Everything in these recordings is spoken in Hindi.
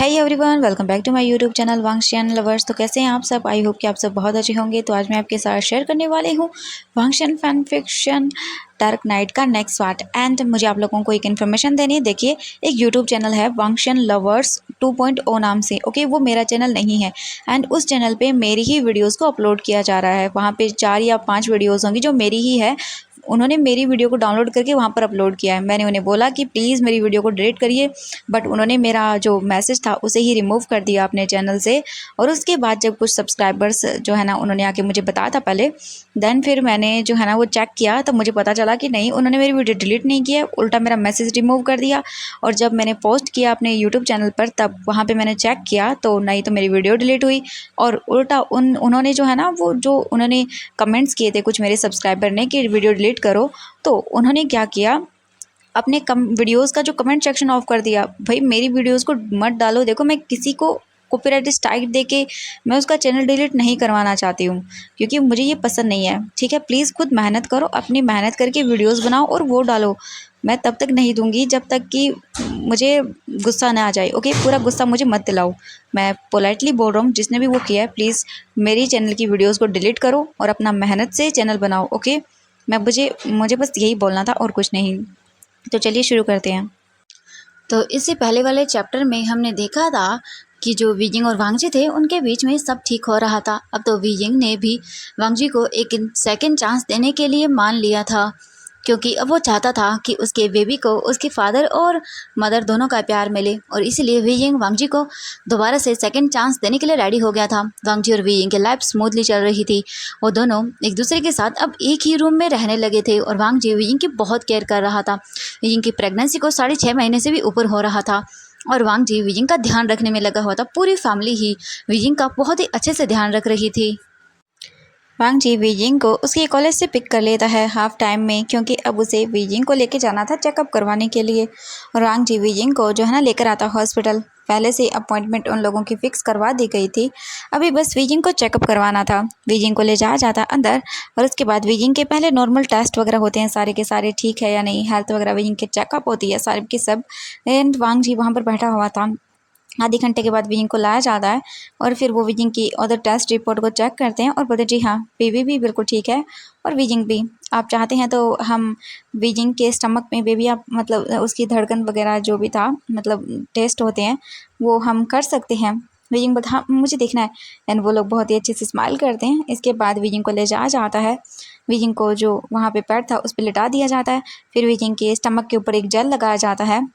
Hi everyone, welcome back to my YouTube channel वांगशियन लवर्स। तो कैसे हैं आप सब? आई होप कि आप सब बहुत अच्छे होंगे। तो आज मैं आपके साथ शेयर करने वाली हूँ वांगशियन फैन फिक्शन डार्क नाइट का नेक्स्ट पार्ट। एंड मुझे आप लोगों को एक इन्फॉर्मेशन देनी है। देखिए, एक यूट्यूब चैनल है वांगशियन लवर्स 2.0 नाम से। ओके, वो मेरा चैनल नहीं है एंड उस चैनल पे मेरी ही वीडियोज़ को अपलोड किया जा रहा है। वहाँ पे 4 या 5 वीडियोज़ होंगी जो मेरी ही है। उन्होंने मेरी वीडियो को डाउनलोड करके वहाँ पर अपलोड किया है। मैंने उन्हें बोला कि प्लीज़ मेरी वीडियो को डिलीट करिए, बट उन्होंने मेरा जो मैसेज था उसे ही रिमूव कर दिया अपने चैनल से। और उसके बाद जब कुछ सब्सक्राइबर्स जो है ना, उन्होंने आके मुझे बताया था पहले, देन फिर मैंने जो है ना वो चेक किया, तब मुझे पता चला कि नहीं, उन्होंने मेरी वीडियो डिलीट नहीं किया, उल्टा मेरा मैसेज रिमूव कर दिया। और जब मैंने पोस्ट किया अपने यूट्यूब चैनल पर, तब वहाँ पे मैंने चेक किया तो नहीं, तो मेरी वीडियो डिलीट हुई। और उल्टा उन्होंने जो है ना, वो जो उन्होंने कमेंट्स किए थे कुछ मेरे सब्सक्राइबर ने कि वीडियो डिलीट करो, तो उन्होंने क्या किया, अपने वीडियोज़ का जो कमेंट सेक्शन ऑफ कर दिया। भाई, मेरी वीडियोज़ को मत डालो। देखो, मैं किसी को कॉपीराइट स्ट्राइक दे के मैं उसका चैनल डिलीट नहीं करवाना चाहती हूँ, क्योंकि मुझे ये पसंद नहीं है। ठीक है, प्लीज़ खुद मेहनत करो, अपनी मेहनत करके वीडियोज़ बनाओ और वो डालो। मैं तब तक नहीं दूंगी जब तक कि मुझे गुस्सा ना आ जाए। ओके, पूरा गुस्सा मुझे मत दिलाओ। मैं पोलाइटली बोल रहा हूँ, जिसने भी वो किया है, प्लीज़ मेरी चैनल की वीडियोज़ को डिलीट करो और अपना मेहनत से चैनल बनाओ। ओके, मुझे बस यही बोलना था और कुछ नहीं। तो चलिए शुरू करते हैं। तो इससे पहले वाले चैप्टर में हमने देखा था कि जो वीजिंग और वांगजी थे, उनके बीच में सब ठीक हो रहा था। अब तो वीजिंग ने भी वांगजी को एक सेकंड चांस देने के लिए मान लिया था, क्योंकि अब वो चाहता था कि उसके बेबी को उसके फादर और मदर दोनों का प्यार मिले, और इसीलिए वीजिंग वांगजी को दोबारा से सेकंड चांस देने के लिए रेडी हो गया था। वांगजी और वीजिंग की लाइफ स्मूथली चल रही थी। वो दोनों एक दूसरे के साथ अब एक ही रूम में रहने लगे थे और वांगजी वीजिंग की बहुत केयर कर रहा था। वीजिंग की प्रेगनेंसी को 6.5 महीने से भी ऊपर हो रहा था और वांगजी वीजिंग का ध्यान रखने में लगा हुआ था। पूरी फैमिली ही वीजिंग का बहुत ही अच्छे से ध्यान रख रही थी। वांगजी वीजिंग को उसके कॉलेज से पिक कर लेता है हाफ टाइम में, क्योंकि अब उसे वीजिंग को लेके जाना था चेकअप करवाने के लिए। और वांगजी वीजिंग को जो है ना लेकर आता हॉस्पिटल। पहले से अपॉइंटमेंट उन लोगों की फिक्स करवा दी गई थी, अभी बस वीजिंग को चेकअप करवाना था। वीजिंग को ले जाया जाता अंदर और उसके बाद वीजिंग के पहले नॉर्मल टेस्ट वगैरह होते हैं, सारे के सारे ठीक है या नहीं, हेल्थ वगैरह वीजिंग के चेकअप होती है सारे की सब। एंड वांगजी वहाँ पर बैठा हुआ था। आधे घंटे के बाद वीजिंग को लाया जाता है और फिर वो वीजिंग की अदर टेस्ट रिपोर्ट को चेक करते हैं और बोलते जी हाँ, बेबी भी बिल्कुल ठीक है और वीजिंग भी। आप चाहते हैं तो हम वीजिंग के स्टमक में बेबी, आप मतलब उसकी धड़कन वगैरह जो भी था, मतलब टेस्ट होते हैं, वो हम कर सकते हैं। वीजिंग बता, हाँ मुझे देखना है। एंड वो लोग बहुत ही अच्छे से स्माइल करते हैं। इसके बाद वीजिंग को ले जाया जाता है। वीजिंग को जो वहाँ पे पैड था उस पर लिटा दिया जाता है। फिर वीजिंग के स्टमक के ऊपर एक जेल लगाया जाता है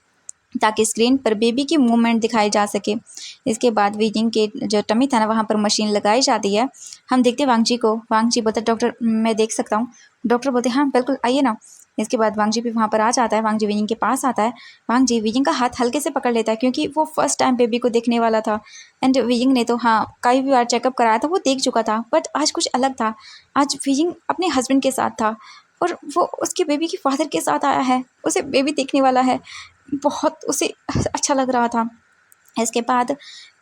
ताकि स्क्रीन पर बेबी की मूवमेंट दिखाई जा सके। इसके बाद वीजिंग के जो टमी था ना, वहाँ पर मशीन लगाई जाती है। हम देखते हैं वांगजी को। वांगजी बोलता है डॉक्टर मैं देख सकता हूँ। डॉक्टर बोलते हैं हाँ बिल्कुल, आइए ना। इसके बाद वांगजी भी वहाँ पर आ जाता है। वांगजी वीजिंग के पास आता है। वांगजी वीजिंग का हाथ हल्के से पकड़ लेता है, क्योंकि वो फर्स्ट टाइम बेबी को देखने वाला था। एंड वीजिंग ने तो हाँ कई बार चेकअप कराया था, वो देख चुका था, बट आज कुछ अलग था। आज वीजिंग अपने हस्बैंड के साथ था और वो उसके बेबी के फादर के साथ आया है, उसे बेबी देखने वाला है। बहुत उसे अच्छा लग रहा था। इसके बाद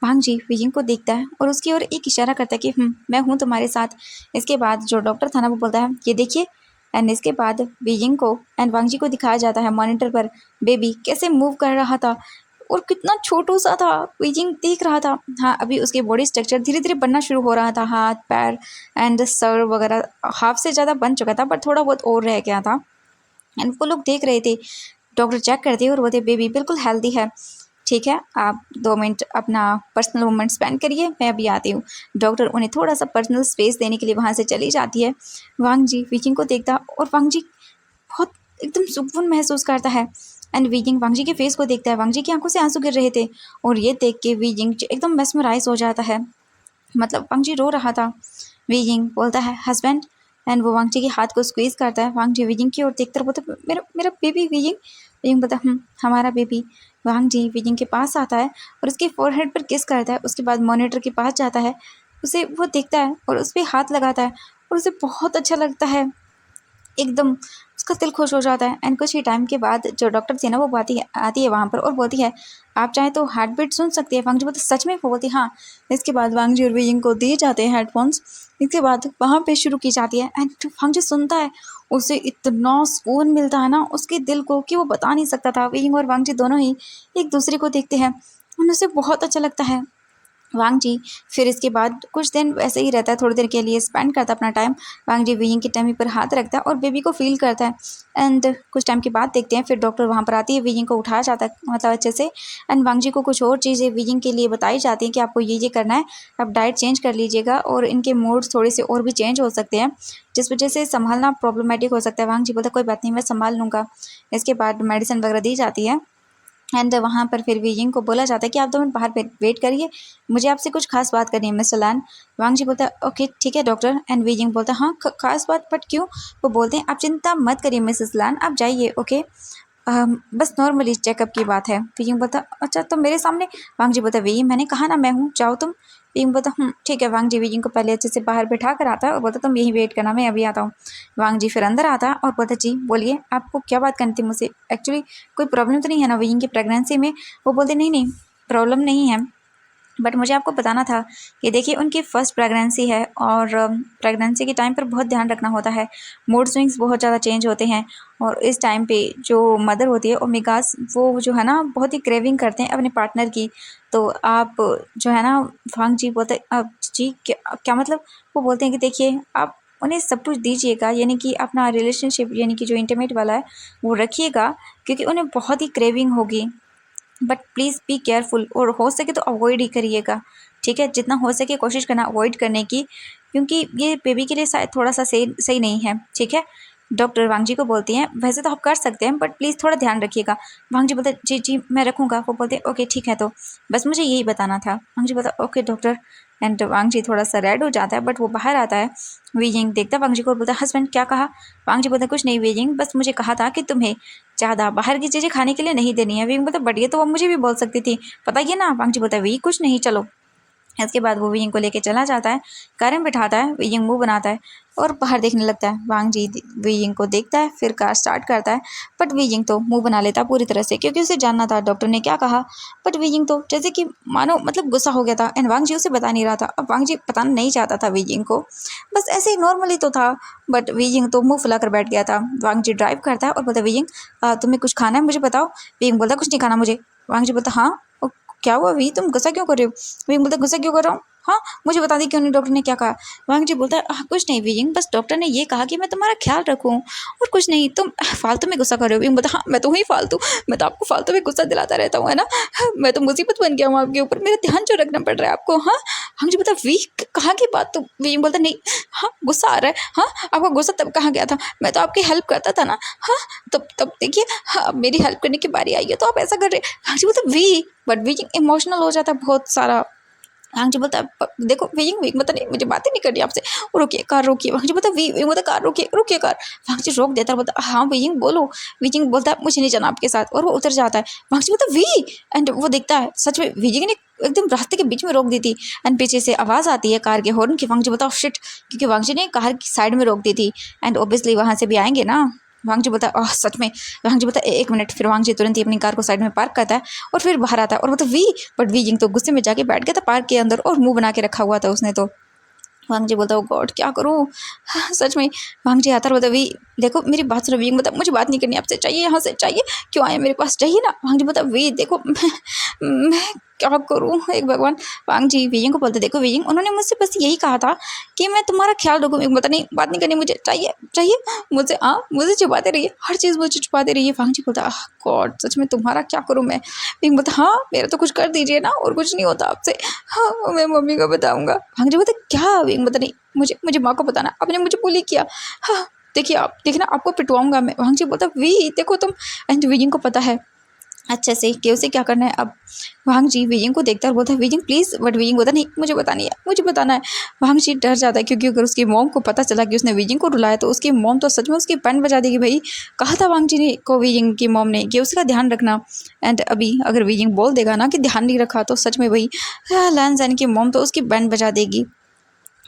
वांगजी वीजिंग को देखता है और उसकी ओर एक इशारा करता है कि मैं हूँ तुम्हारे साथ। इसके बाद जो डॉक्टर था ना, वो बोलता है ये देखिए। एंड इसके बाद वीजिंग को एंड वांगजी को दिखाया जाता है मॉनिटर पर बेबी कैसे मूव कर रहा था और कितना छोटू सा था। वीजिंग देख रहा था। हाँ, अभी उसके बॉडी स्ट्रक्चर धीरे धीरे बनना शुरू हो रहा था। हाथ पैर एंड सर वगैरह हाफ से ज़्यादा बन चुका था, बट थोड़ा बहुत और रह गया था। एंड वो लोग देख रहे थे। डॉक्टर चेक करते हैं और बोलते बेबी बिल्कुल हेल्दी है। ठीक है, आप 2 मिनट अपना पर्सनल मोमेंट स्पेंड करिए, मैं अभी आती हूँ। डॉक्टर उन्हें थोड़ा सा पर्सनल स्पेस देने के लिए वहाँ से चली जाती है। वांगजी वीजिंग को देखता और वांगजी बहुत एकदम सुकून महसूस करता है। एंड वीजिंग वांगजी के फेस को देखता है। वांगजी की आंखों से आंसू गिर रहे थे और ये देख के वीजिंग एकदम मेस्मराइज हो जाता है। मतलब वांगजी रो रहा था। वीजिंग बोलता है हस्बैंड। एंड वो वांगजी के हाथ को स्क्वीज करता है। वांगजी वीजिंग की ओर देखकर बोलता मेरा मेरा बेबी वीजिंग। वीजिंग बोलता हमारा बेबी। वांगजी वीजिंग के पास आता है और उसके फोरहेड पर किस करता है। उसके बाद मॉनिटर के पास जाता है, उसे वो देखता है और उस पर हाथ लगाता है और उसे बहुत अच्छा लगता है। एकदम उसका दिल खुश हो जाता है। एंड कुछ ही टाइम के बाद जो डॉक्टर थी ना, वो आती है वहाँ पर और बोलती है आप चाहें तो हार्ट बीट सुन सकती है। वांगजी बोलती सच में? वो बोलती हाँ। इसके बाद वांगजी और वीजिंग को दिए जाते हैं हेडफोन्स। इसके बाद वहाँ पे शुरू की जाती है एंड वांगजी सुनता है, उसे इतना सुकून मिलता है ना उसके दिल को कि वो बता नहीं सकता था। वीजिंग और वांगजी दोनों ही एक दूसरे को देखते हैं उन्हें उसे बहुत अच्छा लगता है। वांग जी फिर इसके बाद कुछ दिन वैसे ही रहता है, थोड़ी देर के लिए स्पेंड करता है अपना टाइम। वांग जी वीइंग की टमी पर हाथ रखता है और बेबी को फील करता है। एंड कुछ टाइम के बाद देखते हैं फिर डॉक्टर वहाँ पर आती है, वीइंग को उठाया जाता है मतलब अच्छे से। एंड वांग जी को कुछ और चीज़ें वीइंग के लिए बताई जाती हैं कि आपको ये करना है, आप डाइट चेंज कर लीजिएगा और इनके मूड्स थोड़े से और भी चेंज हो सकते हैं, जिस वजह से संभालना प्रॉब्लमेटिक हो सकता है। वांग जी बोलता है कोई बात नहीं, मैं संभाल लूँगा। इसके बाद मेडिसिन वगैरह दी जाती है। एंड वहाँ पर फिर वीइंग को बोला जाता है कि आप 2 मिनट बाहर वेट करिए, मुझे आपसे कुछ खास बात करनी है मिस्टर लैन। वांग जी बोलता है ओके ठीक है डॉक्टर। एंड वीइंग बोलता है हाँ खास बात, बट क्यों? वो बोलते हैं आप चिंता मत करिए मिसेस लैन, आप जाइए ओके। बस नॉर्मली चेकअप की बात है। वीइंग बोलता अच्छा तो मेरे सामने? वांग जी बोलता वीइंग मैंने कहा ना मैं हूँ, जाओ तुम। वीइंग बोलता ठीक है। वांग जी वीइंग को पहले अच्छे से बाहर बैठा कर आता है और बोलता तुम यहीं वेट करना, मैं अभी आता हूँ। वांग जी फिर अंदर आता है और बोलता जी बोलिए आपको क्या बात करनी थी मुझसे, एक्चुअली कोई प्रॉब्लम तो नहीं है ना वीइंग की प्रेगनेंसी में? वो बोलते नहीं नहीं प्रॉब्लम नहीं है, बट मुझे आपको बताना था कि देखिए उनकी फ़र्स्ट प्रेगनेंसी है और प्रेगनेंसी के टाइम पर बहुत ध्यान रखना होता है, मूड स्विंग्स बहुत ज़्यादा चेंज होते हैं। और इस टाइम पे जो मदर होती है ओमेगास, वो जो है ना बहुत ही क्रेविंग करते हैं अपने पार्टनर की। तो आप जो है ना, वांग जी बोलते अब जी क्या क्या मतलब? वो बोलते हैं कि देखिए आप उन्हें सब कुछ दीजिएगा, यानी कि अपना रिलेशनशिप यानी कि जो इंटीमेट वाला है वो रखिएगा, क्योंकि उन्हें बहुत ही क्रेविंग होगी। बट प्लीज़ बी केयरफुल और हो सके तो अवॉइड ही करिएगा, ठीक है? जितना हो सके कोशिश करना अवॉइड करने की, क्योंकि ये बेबी के लिए शायद थोड़ा सा सही सही नहीं है, ठीक है? डॉक्टर वांग जी को बोलती हैं वैसे तो आप कर सकते हैं, बट प्लीज़ थोड़ा ध्यान रखिएगा। वांग जी बोलते हैं जी जी मैं रखूँगा। वो बोलते हैं ओके ठीक है, तो बस मुझे यही बताना था। वांग जी बोलता है ओके डॉक्टर। एंड वांग जी थोड़ा सा रेड हो जाता है, बट वो बाहर आता है। वीजिंग देखता है वांग जी को और बोलता है हस्बैंड क्या कहा? वांग जी बोलता है कुछ नहीं वीजिंग, बस मुझे कहा था कि तुम्हें ज़्यादा बाहर की चीज़ें खाने के लिए नहीं देनी है। वीजिंग बोलता है बट ये तो वो मुझे भी बोल सकती थी, पता ही है ना। वांग जी बोलता है वी कुछ नहीं चलो। इसके बाद वो वियिंग को लेके चला जाता है, कार में बिठाता है, वियिंग मुंह बनाता है और बाहर देखने लगता है। वांग जी वियिंग को देखता है, फिर कार स्टार्ट करता है, बट वियिंग तो मुंह बना लेता पूरी तरह से, क्योंकि उसे जानना था डॉक्टर ने क्या कहा। बट वियिंग तो जैसे कि मानो मतलब गुस्सा हो गया था, एंड वांग जी उसे बता नहीं रहा था। अब वांग जी बताना नहीं चाहता था वियिंग को, बस ऐसे ही नॉर्मली तो था, बट वियिंग तो मुँह फुला कर बैठ गया था। वांग जी ड्राइव करता है और बोलता वियिंग तुम्हें कुछ खाना है मुझे बताओ। वियिंग बोलता कुछ नहीं खाना मुझे। वांग जी बोलता हाँ क्या हुआ वी, तुम गुस्सा क्यों कर रहे हो? विंग बोलता गुस्सा क्यों कर रहा हूँ? हाँ मुझे बता दी क्यों नहीं, डॉक्टर ने क्या कहा? वांग जी बोलता है कुछ नहीं विंग, बस डॉक्टर ने ये कहा कि मैं तुम्हारा ख्याल रखूँ और कुछ नहीं, तुम फालतू में गुस्सा कर रहे हो। विंग बोलता हाँ मैं तो ही फालतू, मैं तो आपको फालतू में गुस्सा दिलाता रहता हूँ है ना, मैं तो मुसीबत बन गया हूँ आपके ऊपर, मेरा ध्यान जो रखना पड़ रहा है आपको। हाँ वांग जी बोलता वी कहाँ की बात, तो विंग बोलता नहीं हाँ गुस्सा आ रहा है, हाँ आपका गुस्सा तब कहाँ गया था, मैं तो आपकी हेल्प करता था ना। हाँ तब तब देखिए हाँ अब मेरी हेल्प करने की बारी आई है तो आप ऐसा कर रहे हैं। वांग जी बोलता वी, बट वी इमोशनल हो जाता है बहुत सारा। वांग जी बोलता है देखो विंग विंग मतलब नहीं, मुझे बातें नहीं करनी आपसे, रुकिए कार रोकिए। वांग जी बोलता है वी विंग बोलता कार रोकिए रुकिए कार। वांग जी रोक देता है, बोलता हाँ विंग बोलो। विंग बोलता है मुझे नहीं जाना आपके साथ, और वो उतर जाता है। वांग जी बोलता है वी, एंड वो देखता है सच में विंग ने एकदम रास्ते के बीच में रोक दी थी। एंड पीछे से आवाज़ आती है कार के हॉर्न की। वांग जी बोलता शिट, क्योंकि वांग जी ने कार की साइड में रोक दी थी, एंड ऑब्वियसली वहाँ से भी आएंगे ना। वांग जी बोलता है सच में। वांग जी बोलता है एक मिनट। फिर वांग जी तुरंत ही अपनी कार को साइड में पार्क करता है और फिर बाहर आता है और बोलता वी, बट वी जिंग तो गुस्से में जाके बैठ गया था पार्क के अंदर और मुंह बना के रखा हुआ था उसने। तो वांग जी बोलता ओ गॉड क्या करूँ, सच में। वांग जी आता है बोलता वी देखो मेरी बात सुनो। विंग बोलता मुझे बात नहीं करनी आपसे, चाहिए यहाँ से चाहिए, क्यों आए मेरे पास, चाहिए ना। वांग जी बोलता वी देखो मैं क्या करूँ एक भगवान। वांग जी विंग को बोलते देखो विंग उन्होंने मुझसे बस यही कहा था कि मैं तुम्हारा ख्याल रखूँ। विंग बोलता नहीं बात नहीं करनी मुझे, चाहिए चाहिए मुझे, मुझे छुपाते रहिए, हर चीज़ मुझे छुपाते रहिए। वांग जी बोलता गॉड सच में तुम्हारा क्या करूँ मैं। विंग बोलता हाँ मेरा तो कुछ कर दीजिए ना, और कुछ नहीं होता आपसे, हाँ मैं मम्मी को बताऊँगा। वांग जी बोलता क्या? विंग बोलता नहीं मुझे मुझे माँ को बताना, आपने मुझे बुली किया, हाँ देखिए आप देखना आपको पिटवाऊंगा मैं। वांग जी बोलता वी देखो तुम, एंड विजिंग को पता है अच्छे से कि उसे क्या करना है अब। वांग जी विजिंग को देखता है और बोलता है विजिंग प्लीज़, बट विजिंग बोलता नहीं मुझे बतानी है, मुझे बताना है। वांग जी डर जाता है, क्योंकि अगर उसकी मॉम को पता चला कि उसने विजिंग को रुलाया तो उसकी मॉम तो सच में उसकी बैंड बजा देगी। भाई कहा था वांग जी ने को विजिंग की मॉम ने कि उसका ध्यान रखना, एंड अभी अगर विजिंग बोल देगा ना कि ध्यान नहीं रखा तो सच में भाई लैन जैन की मॉम तो उसकी बैंड बजा देगी।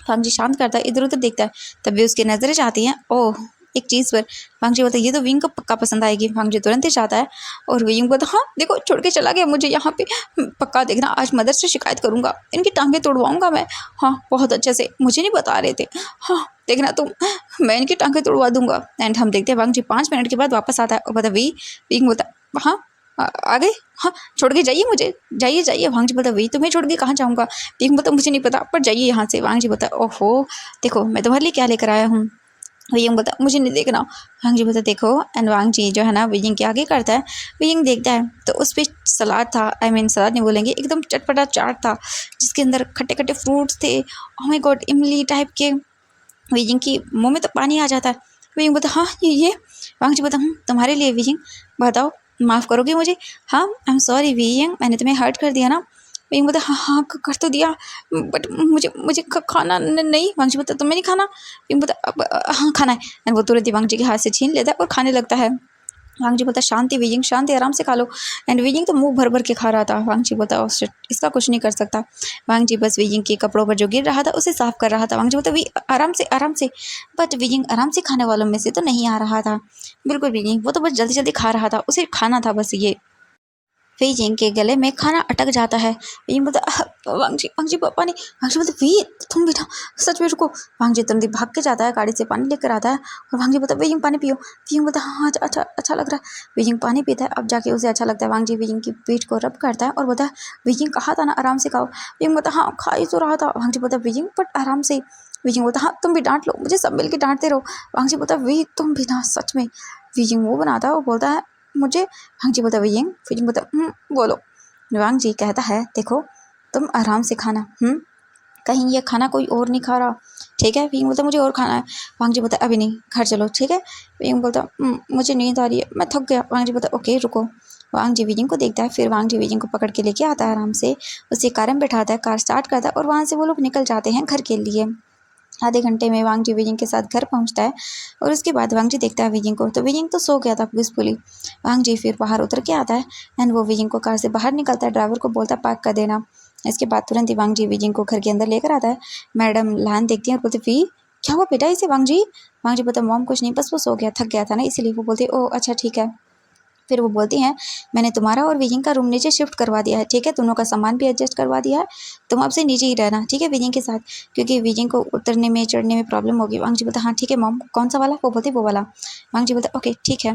वांग जी शांत करता है, इधर उधर देखता है, तभी उसकी नज़रें जाती हैं ओह एक चीज़ पर। वांग जी बोलता है ये तो विंग को पक्का पसंद आएगी। वांग जी तुरंत ही जाता है और विंग बोलता हाँ देखो छोड़ के चला गया मुझे यहाँ पे, पक्का देखना आज मदर से शिकायत करूँगा, इनकी टांगें तोड़वाऊँगा मैं, हाँ बहुत अच्छे से, मुझे नहीं बता रहे थे, हाँ देखना तुम, मैं इनकी टांगें तोड़वा दूंगा। एंड हम देखते हैं वांग जी 5 मिनट के बाद वापस आता है और बोलता विंग बोलता हाँ आ गए? हाँ, छोड़ के जाइए मुझे, जाइए जाइए। वांग जी बोलता वही तुम्हें छोड़ के कहाँ जाऊँगा? वियिंग बोलता मुझे नहीं पता, पर जाइए यहाँ से। वांग जी बोलता ओहो, देखो मैं तुम्हारे लिए क्या लेकर आया हूँ। वियिंग बोलता मुझे नहीं देखना। वांग जी बोलता देखो। एंड वांग जी जो है ना वियिंग के आगे करता है। वियिंग देखता है तो उस पर सलाद था, आई मीन सलाद नहीं बोलेंगे, एकदम चटपटा चाट था जिसके अंदर खट्टे खट्टे फ्रूट्स थे। ओह माय गॉड, इमली टाइप के। वियिंग की मुंह में तो पानी आ जाता है। वियिंग बोलता हाँ ये। वांग जी बोलता तुम्हारे लिए वियिंग, बताओ माफ़ करोगे मुझे? हाँ आई एम सॉरी वियिंग, मैंने तुम्हें हर्ट कर दिया ना? वियिंग बोलता हाँ हाँ कर तो दिया, बट मुझे मुझे खाना नहीं। वांग जी बोलता तुम्हें नहीं खाना? वियिंग बोलता हाँ खाना है। एंड वो तुरंत ही वांग जी के हाथ से छीन लेता है और खाने लगता है। वांग जी बोलता शांति वियिंग शांति, आराम से खा लो। एंड वियिंग तो मुंह भर भर के खा रहा था। वांग जी बोलता ओह शिट, इसका कुछ नहीं कर सकता। वांग जी बस वियिंग के कपड़ों पर जो गिर रहा था उसे साफ कर रहा था। वांग जी बोलता वी आराम से आराम से। बट वियिंग आराम से खाने वालों में से तो नहीं आ रहा था, बिल्कुल भी नहीं। वो तो बस जल्दी जल्दी खा रहा था, उसे खाना था बस ये। वियिंग के गले में खाना अटक जाता है। वियिंग बोलता वांग जी पापा ने। वांग जी बोलता वी तुम बेटा सच में रुको। वांग जी तुरंत ही भाग के जाता है, गाड़ी से पानी लेकर आता है और वांग जी बोलता वियिंग पानी पियो। वियिंग बोलता हाँ अच्छा अच्छा अच्छा लग रहा है। वियिंग पानी पीता है, अब जाके उसे अच्छा लगता है। वांग जी वियिंग की पीठ को रब करता है और बोलता है वियिंग कहा था ना आराम से खाओ। वियिंग बोलता हाँ खा ही तो रहा था। वांग जी बोलता वियिंग बट आराम से। वियिंग बोलता हाँ तुम भी डांट लो, मुझे सब मिल के डांटते रहो। वांग जी बोलता वी तुम भी ना सच में। वियिंग वो बनाता है और बोलता है मुझे। वांग जी बोलता वियिंग। वियिंग बोलता बोलो। वांग जी कहता है देखो तुम आराम से खाना, कहीं ये खाना कोई और नहीं खा रहा, ठीक है? वियिंग बोलता मुझे और खाना है। वांग जी बोलता अभी नहीं, घर चलो, ठीक है? वियिंग बोलता मुझे नींद आ रही है, मैं थक गया। वांग जी बोलता ओके रुको। वांग जी वियिंग को देखता है, फिर वांग जी वियिंग को पकड़ के लेके आता है आराम से, उसे कार में बैठाता है, कार स्टार्ट करता है और वहाँ से वो लोग निकल जाते हैं घर के लिए। आधे घंटे में वांग जी वियिंग के साथ घर पहुंचता है और उसके बाद वांग जी देखता है वियिंग को, तो वियिंग तो सो गया था पीसफुली। वांग जी फिर बाहर उतर के आता है एंड वो वियिंग को कार से बाहर निकलता है, ड्राइवर को बोलता है पार्क कर देना। इसके बाद तुरंत ही वांग जी वियिंग को घर के अंदर लेकर आता है। मैडम लहान देखती है और बोलती वी क्या हुआ बेटा इसे? वांग जी। वांग जी बोलता मॉम कुछ नहीं, बस वो सो गया, थक गया था ना इसीलिए। वो बोलती ओ अच्छा ठीक है। फिर वो बोलती हैं मैंने तुम्हारा और वियिंग का रूम नीचे शिफ्ट करवा दिया है, ठीक है? दोनों का सामान भी एडजस्ट करवा दिया है, तुम अब से नीचे ही रहना, ठीक है वियिंग के साथ, क्योंकि वियिंग को उतरने में चढ़ने में प्रॉब्लम होगी। वांग जी बोलता हाँ ठीक है मॉम, कौन सा वाला? वो बोलती वो वाला। वांग जी बोलता ओके ठीक है।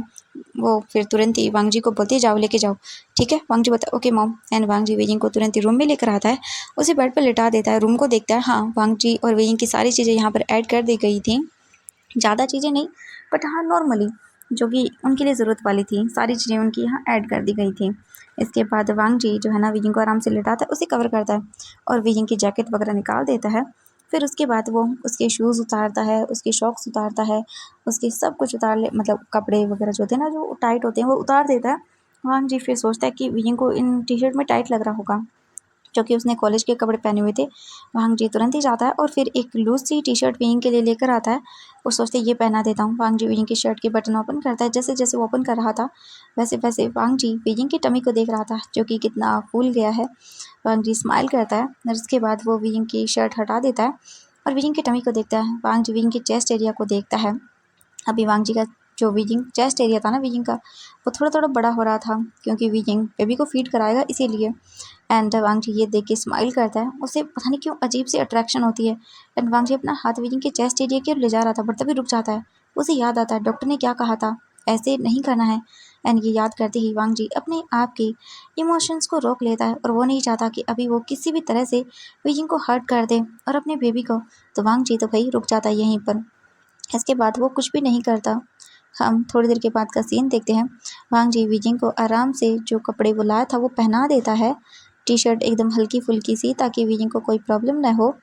वो फिर तुरंत ही वांग जी को बोलती है जाओ लेके जाओ, ठीक है? वांग जी बोलता ओके मॉम। एंड वांग जी वियिंग को तुरंत ही रूम में लेकर आता है, उसे बेड पर लिटा देता है, रूम को देखता है। हाँ वांग जी और वियिंग की सारी चीज़ें यहाँ पर ऐड कर दी गई थी, ज़्यादा चीज़ें नहीं बट हाँ नॉर्मली जो कि उनके लिए ज़रूरत वाली थी सारी चीज़ें उनकी यहाँ ऐड कर दी गई थी। इसके बाद वांग जी जो है ना वियिंग को आराम से लिटाता है, उसे कवर करता है और वियिंग की जैकेट वगैरह निकाल देता है। फिर उसके बाद वो उसके शूज़ उतारता है, उसके शॉक्स उतारता है, उसके सब कुछ उतार ले, मतलब कपड़े वगैरह जो होते हैं ना जो टाइट होते हैं वो उतार देता है। वांग जी फिर सोचता है कि वियिंग को इन टी शर्ट में टाइट लग रहा होगा, जो कि उसने कॉलेज के कपड़े पहने हुए थे। वांग जी तुरंत ही जाता है और फिर एक लूज़ सी टी शर्ट वियिंग के लिए लेकर आता है और सोचते ये पहना देता हूँ। वांग जी वियिंग की शर्ट के बटन ओपन करता है, जैसे जैसे वो ओपन कर रहा था वैसे वैसे वांग जी वियिंग की टमी को देख रहा था जो कि कितना फूल गया है। वांग जी स्माइल करता है और उसके बाद वो वियिंग की शर्ट हटा देता है और वियिंग की टमी को देखता है। वांग जी वियिंग के चेस्ट एरिया को देखता है। अभी वांग जी का जो वियिंग चेस्ट एरिया था ना वियिंग का, वो थोड़ा थोड़ा बड़ा हो रहा था क्योंकि वियिंग बेबी को फीड कराएगा इसीलिए। एंड वांग जी ये देख के स्माइल करता है, उसे पता नहीं क्यों अजीब सी अट्रैक्शन होती है। एंड वांग जी अपना हाथ वियिंग के चेस्ट एरिया की ओर ले जा रहा था बट तभी रुक जाता है। उसे याद आता है डॉक्टर ने क्या कहा था, ऐसे नहीं करना है। एंड ये याद करते ही वांग जी अपने आप के इमोशंस को रोक लेता है और वो नहीं चाहता कि अभी वो किसी भी तरह से वियिंग को हर्ट कर दे और अपने बेबी को। तो वांग जी तो भाई रुक जाता है यहीं पर। इसके बाद वो कुछ भी नहीं करता। हम थोड़ी देर के बाद का सीन देखते हैं। वांग जी वियिंग को आराम से जो कपड़े वो लाया था वो पहना देता है, टी शर्ट एकदम हल्की फुल्की सी ताकि वियिंग को कोई प्रॉब्लम ना हो।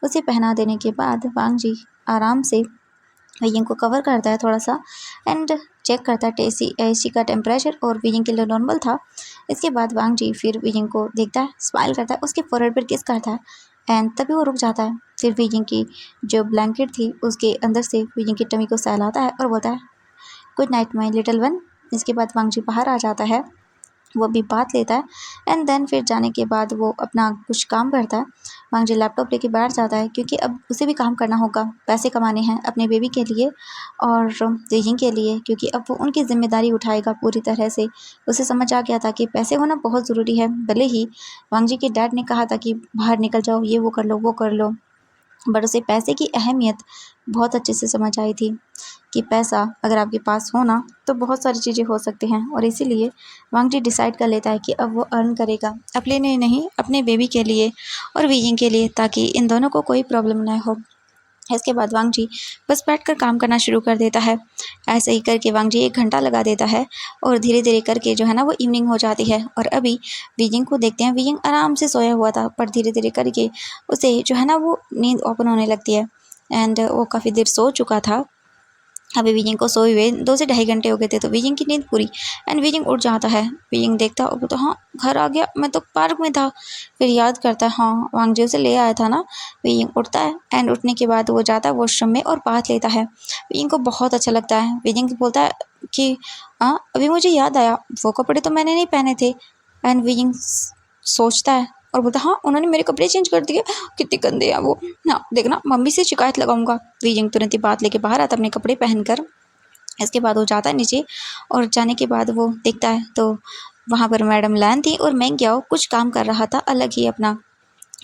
उसे पहना देने के बाद वांग जी आराम से वियिंग को कवर करता है थोड़ा सा एंड चेक करता है एसी का टेम्परेचर और वियिंग के लिए नॉर्मल था। इसके बाद वांग जी फिर वियिंग को देखता है, स्माइल करता है, उसके फोrehead पर किस करता है एंड तभी वो रुक जाता है। फिर वियिंग की जो ब्लैंकेट थी उसके अंदर से वियिंग की टमी को सहलाता है और बोलता है good night my little one. इसके बाद वांग जी बाहर आ जाता है, वो भी बात लेता है एंड देन फिर जाने के बाद वो अपना कुछ काम करता है। वांग जी लैपटॉप लेके बैठ जाता है क्योंकि अब उसे भी काम करना होगा, पैसे कमाने हैं अपने बेबी के लिए और वियिंग के लिए, क्योंकि अब वो उनकी जिम्मेदारी उठाएगा पूरी तरह से। उसे समझ आ गया था कि पैसे होना बहुत ज़रूरी है। भले ही वांग जी के डैड ने कहा था कि बाहर निकल जाओ, ये वो कर लो वो कर लो, बट उसे पैसे की अहमियत बहुत अच्छे से समझ आई थी। कि पैसा अगर आपके पास हो ना तो बहुत सारी चीज़ें हो सकती हैं, और इसीलिए वांग जी डिसाइड कर लेता है कि अब वो अर्न करेगा अपने लिए नहीं, अपने बेबी के लिए और वीजिंग के लिए, ताकि इन दोनों को कोई प्रॉब्लम ना हो। इसके बाद वांग जी बस बैठकर काम करना शुरू कर देता है। ऐसे ही करके वांग जी 1 घंटा लगा देता है और धीरे धीरे करके जो है ना वो इवनिंग हो जाती है। और अभी वीजिंग को देखते हैं, वीजिंग आराम से सोया हुआ था, पर धीरे धीरे करके उसे जो है ना वो नींद ओपन होने लगती है। एंड वो काफ़ी देर सो चुका था। अभी वीजिंग को सोए हुए 2 से ढाई घंटे हो गए थे, तो वीजिंग की नींद पूरी। एंड वीजिंग उठ जाता है। वीजिंग देखता और बोलता, हाँ घर आ गया, मैं तो पार्क में था। फिर याद करता है, हाँ वांग जी उसे ले आया था ना। वीजिंग उठता है एंड उठने के बाद वो जाता है वॉशरूम में और बाथ लेता है। वीजिंग को बहुत अच्छा लगता है। वीजिंग बोलता है कि हाँ अभी मुझे याद आया, वो कपड़े तो मैंने नहीं पहने थे। एंड वीजिंग सोचता है और बोलता, हाँ उन्होंने मेरे कपड़े चेंज कर दिए, कितने गंदे हैं वो ना, देखना मम्मी से शिकायत लगाऊंगा। वीजिंग तुरंत ही बात लेके बाहर आता अपने कपड़े पहनकर। इसके बाद वो जाता है नीचे, और जाने के बाद वो देखता है तो वहाँ पर मैडम लैन थी और मैं क्या कुछ काम कर रहा था अलग ही अपना।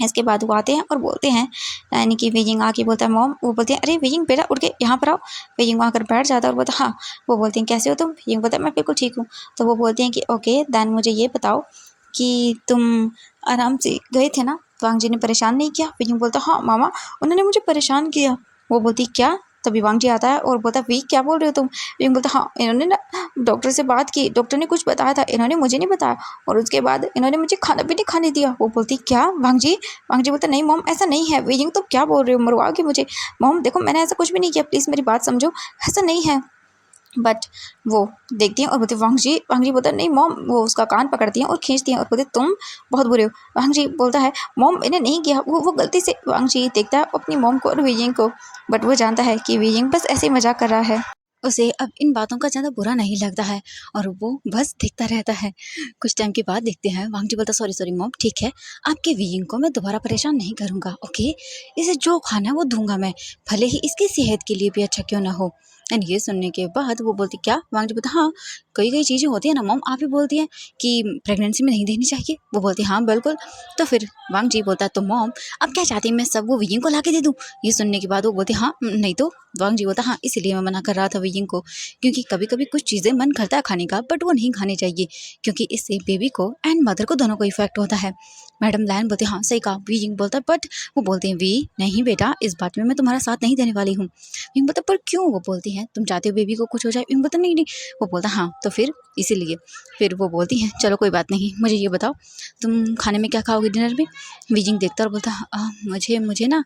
इसके बाद वो आते हैं और बोलते हैं, यानी कि वीजिंग आके बोलता है मॉम, वो बोलते हैं अरे वीजिंग बेटा उठ के यहाँ पर आओ। वीजिंग वहाँ कर बैठ जाता है और बोलता हाँ। वो बोलते हैं कैसे हो तुम? वीजिंग बोलता है मैं बिल्कुल ठीक हूँ। तो वो बोलते हैं कि ओके देन मुझे ये बताओ कि तुम आराम से गए थे ना, वांग जी ने परेशान नहीं किया? वीजिंग बोलता हाँ मामा उन्होंने मुझे परेशान किया। वो बोलती क्या? तभी वांग जी आता है और बोलता वी क्या बोल रहे हो तुम? वीजिंग बोलता हाँ इन्होंने ना डॉक्टर से बात की, डॉक्टर ने कुछ बताया था, इन्होंने मुझे नहीं बताया, और उसके बाद इन्होंने मुझे खाना भी नहीं खाने दिया। वो बोलती क्या वांग जी? वांग जी बोलता नहीं मॉम ऐसा नहीं है। वीजिंग तो क्या बोल रहे हो, मरवाओगे मुझे। मॉम देखो मैंने ऐसा कुछ भी नहीं किया, प्लीज़ मेरी बात समझो, ऐसा नहीं है। बट वो देखती हैं और बोलती वांग जी बोलता नहीं मॉम, वो उसका कान पकड़ती हैं और खींचती हैं और बोलते तुम बहुत बुरे हो। वांग जी बोलता है मॉम मैंने नहीं किया, वो गलती से। वांग जी देखता है अपनी मॉम को और वीजिंग को, बट वो जानता है कि वीजिंग बस ऐसे ही मजाक कर रहा है। उसे अब इन बातों का ज़्यादा बुरा नहीं लगता है और वो बस देखता रहता है। कुछ टाइम के बाद देखते हैं वांग जी बोलता सॉरी सॉरी मॉम, ठीक है आपके वीइंग को मैं दोबारा परेशान नहीं करूँगा, ओके। इसे जो खाना है वो दूंगा मैं, भले ही इसकी सेहत के लिए भी अच्छा क्यों ना हो। एंड ये सुनने के बाद वो बोलती क्या? वांग जी बोलता हाँ कई कई चीज़ें होती है ना मॉम, आप ही बोलती हैं कि प्रेगनेंसी में नहीं देनी चाहिए। वो बोलती हाँ बिल्कुल। तो फिर वांग जी बोलता तो मॉम अब क्या चाहती है मैं सब वो वीइंग को ला के दे दूँ? ये सुनने के बाद वो बोलती हाँ नहीं तो। वांग जी बोलता हाँ इसीलिए मैं मना कर रहा था वीइंग को, क्योंकि कभी कभी कुछ चीज़ें मन करता है खाने का बट वो नहीं खानी चाहिए, क्योंकि इससे बेबी को एंड मदर को दोनों को इफेक्ट होता है। मैडम लैन बोलते हाँ सही कहा। वीइंग बोलता है बट, वो बोलते हैं वी नहीं बेटा इस बात में मैं तुम्हारा साथ नहीं देने वाली हूँ। वीइंग बोलता पर क्यों? वो बोलती हैं तुम चाहते हो बेबी को कुछ हो जाए? वीइंग बोलता नहीं नहीं। वो बोलता हाँ तो फिर इसीलिए। फिर वो बोलती हैं चलो कोई बात नहीं, मुझे ये बताओ तुम खाने में क्या खाओगे डिनर में? वीजिंग देखता और बोलता मुझे मुझे ना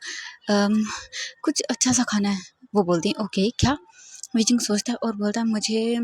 कुछ अच्छा सा खाना है। वो बोलती हैं ओके क्या? वीजिंग सोचता है और बोलता है मुझे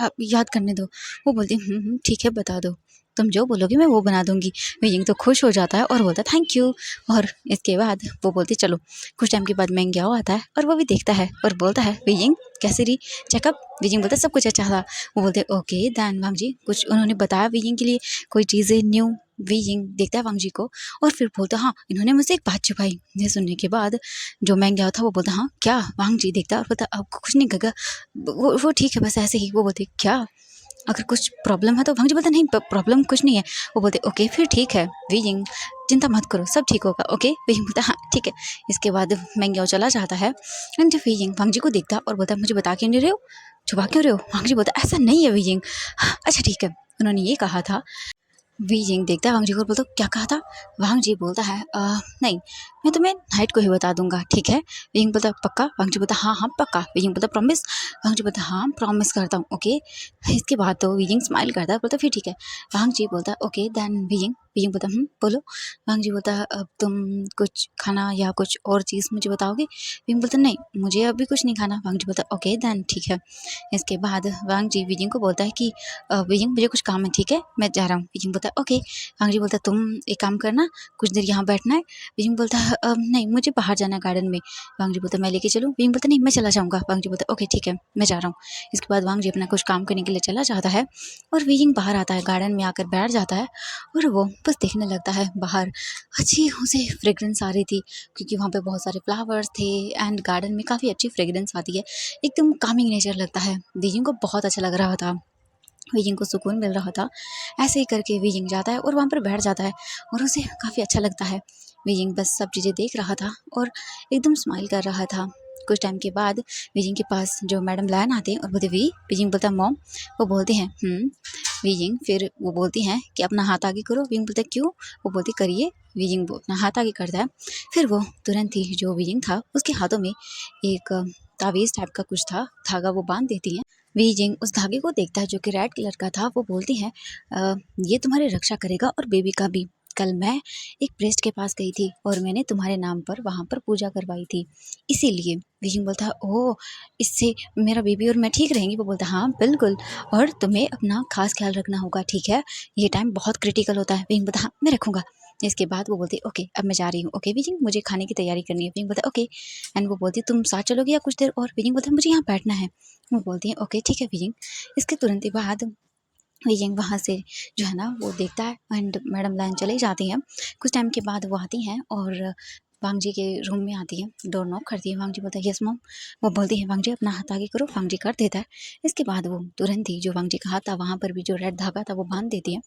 आप याद करने दो। वो बोलती है ठीक है बता दो, तुम जो बोलोगे मैं वो बना दूंगी। वीजिंग तो खुश हो जाता है और बोलता है थैंक यू। और इसके बाद वो बोलती चलो। कुछ टाइम के बाद मैंग्याओ आता है और वो भी देखता है और बोलता है वीजिंग कैसे रही चेकअप? वीजिंग बोलता है सब कुछ अच्छा था। वो बोलते ओके दैन वांग जी कुछ उन्होंने बताया वीजिंग के लिए कोई चीज़ें न्यू? वीजिंग देखता है वांग जी को और फिर बोलता हाँ इन्होंने मुझसे एक बात छुपाई। ये सुनने के बाद जो मैंग्याओ था वो बोलता हाँ क्या? वांग जी देखता है और बोलता आपको कुछ नहीं कहेगा, वो ठीक है बस ऐसे ही। वो बोलते क्या अगर कुछ प्रॉब्लम है? तो वांग जी बोलता नहीं प्रॉब्लम कुछ नहीं है। वो बोलते ओके फिर ठीक है वीजिंग चिंता मत करो सब ठीक होगा, ओके। वीजिंग बोलता हाँ ठीक है। इसके बाद मैंग्याओ चला जाता है एंड वीजिंग वांग जी को देखता और बोलता मुझे बता क्यों नहीं रहे हो, छुपा क्यों रहे हो? वांग जी बोलता ऐसा नहीं है वीजिंग, अच्छा ठीक है उन्होंने ये कहा था। वीजिंग देखता है वांग जी को और बोलता क्या कहा था? वांग जी बोलता है नहीं मैं तुम्हें नाइट को ही बता दूंगा, ठीक है। वीजिंग बोलता पक्का? वांग जी बोलता हाँ हाँ पक्का। वीजिंग बोलता प्रॉमिस? वांग जी बोलता हाँ प्रॉमिस करता हूँ, ओके। इसके बाद तो वीजिंग स्माइल करता है, बोलता फिर ठीक है। वांग जी बोलता ओके देन वीजिंग। वीजिंग बोलता बोलो। वांग जी बोलता अब तुम कुछ खाना या कुछ और चीज़ मुझे बताओगे? वीजिंग बोलता नहीं मुझे अभी कुछ नहीं खाना। वांग जी बोलता ओके देन ठीक है। इसके बाद वांग जी वीजिंग को बोलता है कि वीजिंग मुझे कुछ काम है, ठीक है मैं जा रहा हूँ। वीजिंग बोलता है ओके। वांग जी बोलता तुम एक काम करना कुछ देर यहाँ बैठना है। वीजिंग बोलता है नहीं मुझे बाहर जाना है गार्डन में। वांग जी बोलता मैं लेके चलूँ? वीजिंग बोलता नहीं मैं चला जाऊँगा। वांग जी बोलता ओके ठीक है मैं जा रहा हूँ। इसके बाद वांग जी अपना कुछ काम करने के लिए चला जाता है और वीजिंग बाहर आता है, गार्डन में आकर बैठ जाता है और वो बस देखने लगता है। बाहर अच्छी उसे फ्रेग्रेंस आ रही थी क्योंकि वहाँ पे बहुत सारे फ्लावर्स थे एंड गार्डन में काफ़ी अच्छी फ्रेग्रेंस आती है, एकदम कामिंग नेचर लगता है। वीजिंग को बहुत अच्छा लग रहा था, वीजिंग को सुकून मिल रहा था। ऐसे ही करके वीजिंग जाता है और वहाँ पर बैठ जाता है और उसे काफ़ी अच्छा लगता है। वीजिंग बस सब चीज़ें देख रहा था और एकदम स्माइल कर रहा था। कुछ टाइम के बाद वीजिंग के पास जो मैडम लायन आते हैं और बोलते वीजिंग बोलता है मॉम। वो बोलते हैं वीजिंग, फिर वो बोलती हैं कि अपना हाथ आगे करो। वीजिंग बोलता है क्यों? वो बोलती करिए। वीजिंग अपना हाथ आगे करता है। फिर वो तुरंत ही जो वीजिंग था उसके हाथों में एक तावीज़ टाइप का कुछ था, धागा वो बांध देती है। वीजिंग उस धागे को देखता है जो कि रेड कलर का था। वो बोलती है ये तुम्हारी रक्षा करेगा और बेबी का भी। कल मैं एक प्रेस्ट के पास गई थी और मैंने तुम्हारे नाम पर वहाँ पर पूजा करवाई थी, इसीलिए। वीजिंग बोलता है ओह, इससे मेरा बेबी और मैं ठीक रहेंगी? वो बोलता है हाँ बिल्कुल, और तुम्हें अपना खास ख्याल रखना होगा, ठीक है? ये टाइम बहुत क्रिटिकल होता है। वीजिंग बोलता है हाँ मैं रखूँगा। इसके बाद वो बोलती है ओके अब मैं जा रही हूँ। ओके वीजिंग, मुझे खाने की तैयारी करनी है। वीजिंग बोलता है ओके। एंड वो बोलती है तुम साथ चलोगे या कुछ देर और? वीजिंग बोलता है मुझे यहाँ बैठना है। वो बोलती है ओके ठीक है वीजिंग। इसके तुरंत ही बाद वीजिंग वहाँ से जो है ना वो देखता है एंड मैडम लाइन चली जाती हैं। कुछ टाइम के बाद वो आती हैं और वांग जी के रूम में आती है, डोर नॉक करती है। वांग जी बोलता है यस मॉम। वो बोलती है वांग जी अपना हाथ आगे करो। वांग जी कर देता है। इसके बाद वो तुरंत ही जो वांग जी का हाथ था वहाँ पर भी जो रेड धागा था वो बांध देती है।